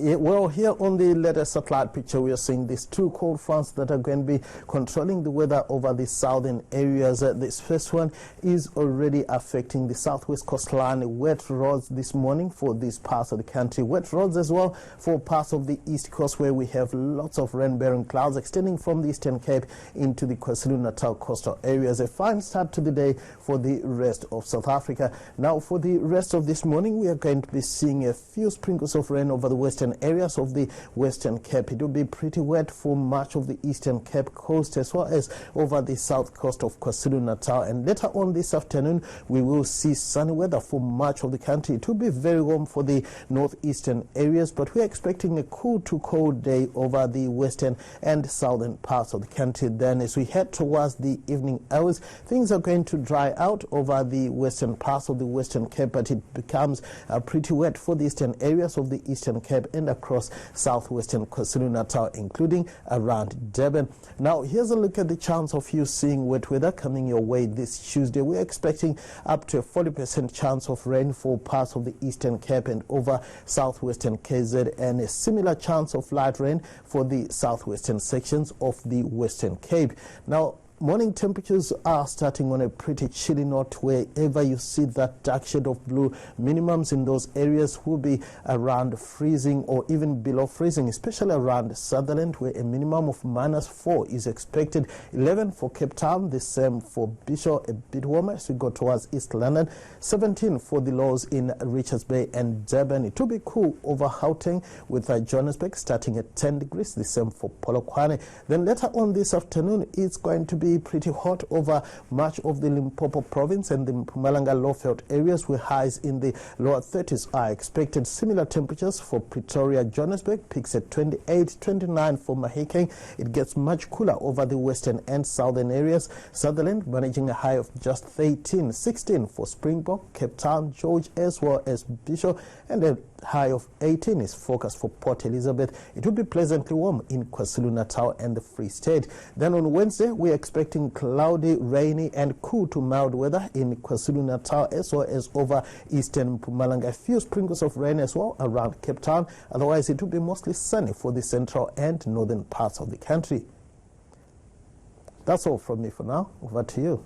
Well, here on the latest satellite picture, we are seeing these two cold fronts that are going to be controlling the weather over the southern areas. This first one is already affecting the southwest coastline. Wet roads this morning for these parts of the country. Wet roads as well for parts of the east coast, where we have lots of rain-bearing clouds extending from the Eastern Cape into the KwaZulu-Natal coastal areas. A fine start to the day for the rest of South Africa. Now, for the rest of this morning, we are going to be seeing a few sprinkles of rain over the western areas of the Western Cape. It will be pretty wet for much of the Eastern Cape coast as well as over the south coast of KwaZulu-Natal. And later on this afternoon, we will see sunny weather for much of the country. It will be very warm for the northeastern areas, but we're expecting a cool to cold day over the western and southern parts of the country. Then as we head towards the evening hours, things are going to dry out over the western parts of the Western Cape, but it becomes pretty wet for the eastern areas of the Eastern Cape and across southwestern KwaZulu-Natal, including around Durban. Now, here's a look at the chance of you seeing wet weather coming your way this Tuesday. We're expecting up to a 40% chance of rain for parts of the Eastern Cape and over southwestern KZ, and a similar chance of light rain for the southwestern sections of the Western Cape. Now, morning temperatures are starting on a pretty chilly note. Wherever you see that dark shade of blue, minimums in those areas will be around freezing or even below freezing, especially around Sutherland, where a minimum of -4 is expected. 11 for Cape Town, the same for Bishop, a bit warmer as we go towards East London. 17 for the lows in Richards Bay and Durban. It will be cool over Gauteng, with Johannesburg starting at 10 degrees, the same for Polokwane. Then later on this afternoon, it's going to be pretty hot over much of the Limpopo province and the Mpumalanga Lowveld areas, where highs in the lower 30s are expected. Similar temperatures for Pretoria, Johannesburg, peaks at 28, 29 for Mahikeng. It gets much cooler over the western and southern areas. Sutherland managing a high of just 13, 16 for Springbok, Cape Town, George, as well as Bishop, and a high of 18 is forecast for Port Elizabeth. It will be pleasantly warm in KwaZulu-Natal and the Free State. Then on Wednesday, we are expecting cloudy, rainy and cool to mild weather in KwaZulu-Natal as well as over eastern Mpumalanga. A few sprinkles of rain as well around Cape Town. Otherwise, it will be mostly sunny for the central and northern parts of the country. That's all from me for now. Over to you.